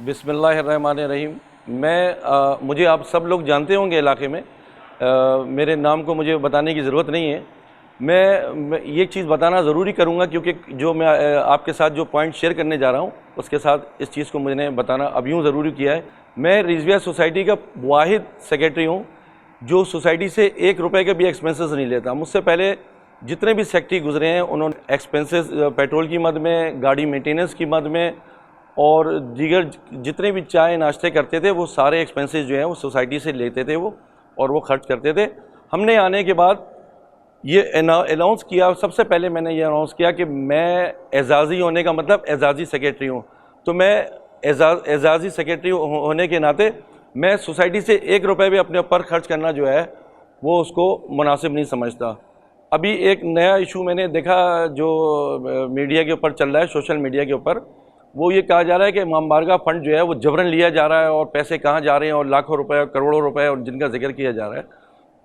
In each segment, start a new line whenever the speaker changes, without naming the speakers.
बिस्मिल्लाहिर्रहमानिर्रहीम। मुझे आप सब लोग जानते होंगे इलाके में। मेरे नाम को मुझे बताने की ज़रूरत नहीं है। मैं ये चीज़ बताना ज़रूरी करूँगा क्योंकि जो मैं आपके साथ जो पॉइंट शेयर करने जा रहा हूँ उसके साथ इस चीज़ को मैंने बताना अब यूँ ज़रूरी किया है। मैं रिजविया सोसाइटी का वाहिद सेक्रेटरी हूँ जो सोसाइटी से 1 रुपये के भी एक्सपेंसेस नहीं लेता। मुझसे पहले जितने भी सेक्रेटरी गुजरे हैं उन्होंने एक्सपेंसेस पेट्रोल की मद में, गाड़ी मेंटेनेंस की मद में और दीगर जितने भी चाय नाश्ते करते थे वो सारे एक्सपेंसेस जो हैं वो सोसाइटी से लेते थे वो, और वो खर्च करते थे। हमने आने के बाद ये अनाउंस किया, सबसे पहले मैंने ये अनाउंस किया कि मैं एजाज़ी होने का मतलब एजाज़ी सेक्रेटरी हूँ। तो मैं एजाज़ी सेक्रेटरी होने के नाते मैं सोसाइटी से 1 रुपये भी अपने ऊपर खर्च करना जो है वो उसको मुनासिब नहीं समझता। अभी एक नया इशू मैंने देखा जो मीडिया के ऊपर चल रहा है, सोशल मीडिया के ऊपर, वो ये कहा जा रहा है कि इमाम बारगाह फ़ंड जो है वो जबरन लिया जा रहा है और पैसे कहाँ जा रहे हैं और लाखों रुपए, करोड़ों रुपए और जिनका जिक्र किया जा रहा है।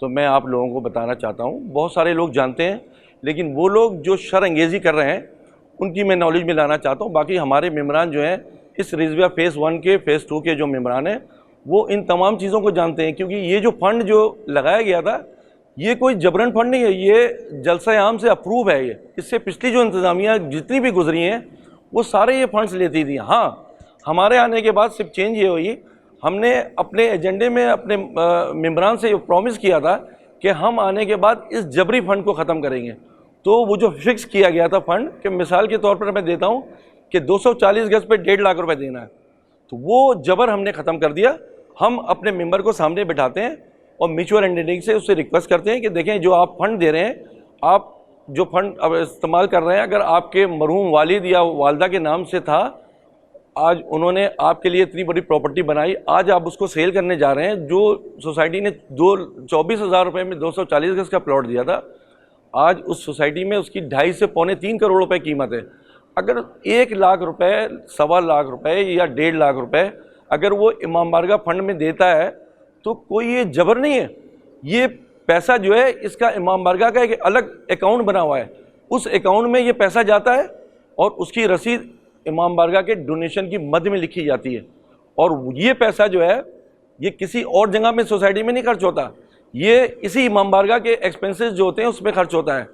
तो मैं आप लोगों को बताना चाहता हूँ, बहुत सारे लोग जानते हैं लेकिन वो लोग जो शर्अंगेज़ी कर रहे हैं उनकी मैं नॉलेज में लाना चाहता हूँ। बाकी हमारे मेम्बरान जो हैं इस रिजविया फ़ेज़ 1 के फ़ेज़ 2 के जो मेम्बरान हैं वो इन तमाम चीज़ों को जानते हैं, क्योंकि ये जो फ़ंड जो लगाया गया था ये कोई जबरन फ़ंड नहीं है, ये जलसा आम से अप्रूव है। ये इससे पिछली जो इंतज़ामिया जितनी भी गुजरी हैं वो सारे ये फंड्स लेती थी। हाँ, हमारे आने के बाद सिर्फ चेंज ये हुई, हमने अपने एजेंडे में अपने मेम्बरान से प्रॉमिस किया था कि हम आने के बाद इस जबरी फ़ंड को ख़त्म करेंगे। तो वो जो फिक्स किया गया था फ़ंड कि मिसाल के तौर पर मैं देता हूँ कि 240 गज़ पे 1.5 लाख रुपए देना है, तो वो जबर हमने ख़त्म कर दिया। हम अपने मेंबर को सामने बिठाते हैं और म्यूचुअल अंडरस्टैंडिंग से उससे रिक्वेस्ट करते हैं कि देखें जो आप फ़ंड दे रहे हैं, आप जो फ़ंड अब इस्तेमाल कर रहे हैं, अगर आपके मरहूम वालिद या वालदा के नाम से था, आज उन्होंने आपके लिए इतनी बड़ी प्रॉपर्टी बनाई, आज आप उसको सेल करने जा रहे हैं। जो सोसाइटी ने 24,000 रुपये में 240 गज़ का प्लॉट दिया था, आज उस सोसाइटी में उसकी 2.5 से पौने 3 करोड़ रुपए कीमत है। अगर 1 लाख रुपए, 1.25 लाख रुपए या 1.5 लाख रुपए अगर वो इमाम बारगाह फ़ंड में देता है तो कोई ये जबर नहीं है। ये पैसा जो है इसका इमाम बारगाह का एक अलग अकाउंट बना हुआ है, उस अकाउंट में ये पैसा जाता है और उसकी रसीद इमाम बारगाह के डोनेशन की मद में लिखी जाती है। और ये पैसा जो है ये किसी और जगह में सोसाइटी में नहीं खर्च होता, ये इसी इमाम बारगाह के एक्सपेंसेस जो होते हैं उसमें खर्च होता है।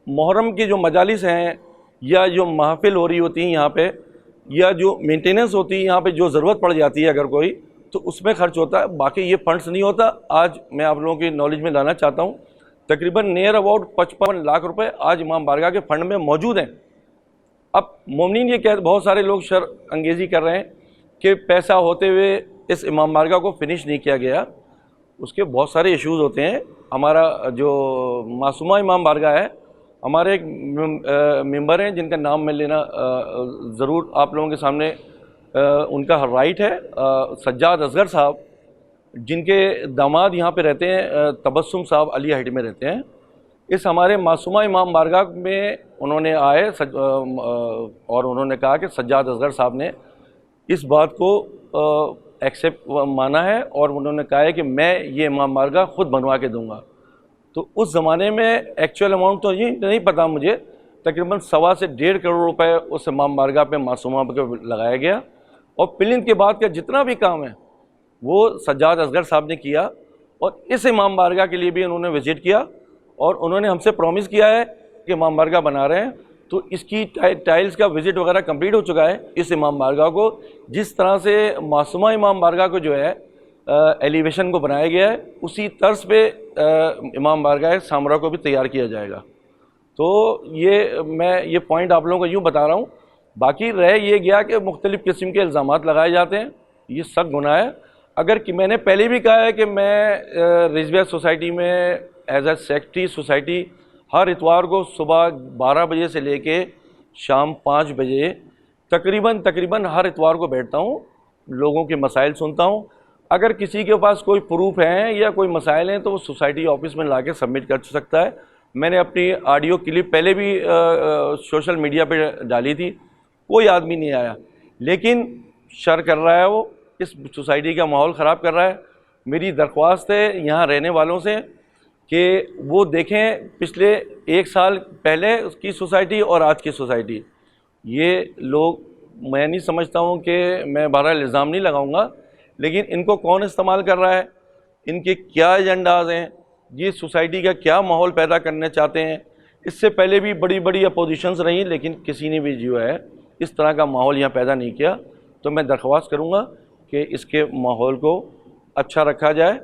मुहर्रम की जो मजालिस हैं या जो महफिल हो रही होती हैं यहाँ पे, या जो मेंटेनेंस होती है यहाँ पे, जो ज़रूरत पड़ जाती है अगर कोई, तो उसमें खर्च होता है, बाकी ये फंड्स नहीं होता। आज मैं आप लोगों की नॉलेज में लाना चाहता हूँ, तकरीबन नियर अबाउट 55 लाख रुपए आज इमाम बारगाह के फ़ंड में मौजूद हैं। अब मोमिनीन ये कह, बहुत सारे लोग शर्अंगेज़ी कर रहे हैं कि पैसा होते हुए इस इमाम बारगाह को फिनिश नहीं किया गया। उसके बहुत सारे इश्यूज़ होते हैं। हमारा जो मासूमा इमाम बारगाह है, हमारे एक मेंबर हैं जिनका नाम मैं लेना ज़रूर आप लोगों के सामने उनका राइट है, सज्जाद असगर साहब, जिनके दामाद यहाँ पे रहते हैं, तबस्सुम साहब अली हाइट में रहते हैं। इस हमारे मासूमा इमाम बारगाह में उन्होंने आए और उन्होंने कहा कि सज्जाद असगर साहब ने इस बात को एक्सेप्ट माना है और उन्होंने कहा है कि मैं ये इमाम बारगाह ख़ुद बनवा के दूँगा। तो उस ज़माने में एक्चुअल अमाउंट तो ये नहीं पता मुझे, तकरीबन 1.25 से 1.5 करोड़ रुपए उस इमाम बारगाह पे मासूमा पे लगाया गया। और प्लिंथ के बाद का जितना भी काम है वो सज्जाद असगर साहब ने किया और इस इमाम बारगाह के लिए भी उन्होंने विज़िट किया और उन्होंने हमसे प्रॉमिस किया है कि इमाम बारगाह बना रहे हैं। तो इसकी टाइल्स का विज़िट वगैरह कंप्लीट हो चुका है। इस इमाम बारगाह को जिस तरह से मासूमा इमाम बारगाह को जो है एलिवेशन को बनाया गया है, उसी तर्ज पे इमाम बारगाह सामरा को भी तैयार किया जाएगा। तो मैं ये पॉइंट आप लोगों को यूँ बता रहा हूँ। बाकी रह ये गया कि मुख्तलिफ़ किस्म के इल्ज़ामात लगाए जाते हैं, ये सख्त गुनाह है। अगर कि मैंने पहले भी कहा है कि मैं रिजविया सोसाइटी में एज ए सेक्रेटरी सोसाइटी हर इतवार को सुबह 12 बजे से लेके शाम 5 बजे तकरीबन हर इतवार को बैठता हूँ, लोगों के मसाइल सुनता हूँ। अगर किसी के पास कोई प्रूफ हैं या कोई मसाइल हैं तो वो सोसाइटी ऑफिस में लाके सबमिट कर सकता है। मैंने अपनी ऑडियो क्लिप पहले भी सोशल मीडिया पे डाली थी, कोई आदमी नहीं आया, लेकिन शर कर रहा है, वो इस सोसाइटी का माहौल ख़राब कर रहा है। मेरी दरख्वास्त है यहाँ रहने वालों से कि वो देखें पिछले 1 साल पहले उसकी सोसाइटी और आज की सोसाइटी। ये लोग, मैं नहीं समझता हूँ कि मैं बहरहाल इल्ज़ाम नहीं लगाऊंगा, लेकिन इनको कौन इस्तेमाल कर रहा है, इनके क्या एजेंडाज हैं, ये सोसाइटी का क्या माहौल पैदा करना चाहते हैं। इससे पहले भी बड़ी बड़ी अपोजिशंस रहीं, लेकिन किसी ने भी जो है इस तरह का माहौल यहाँ पैदा नहीं किया। तो मैं दरख्वास्त करूँगा कि इसके माहौल को अच्छा रखा जाए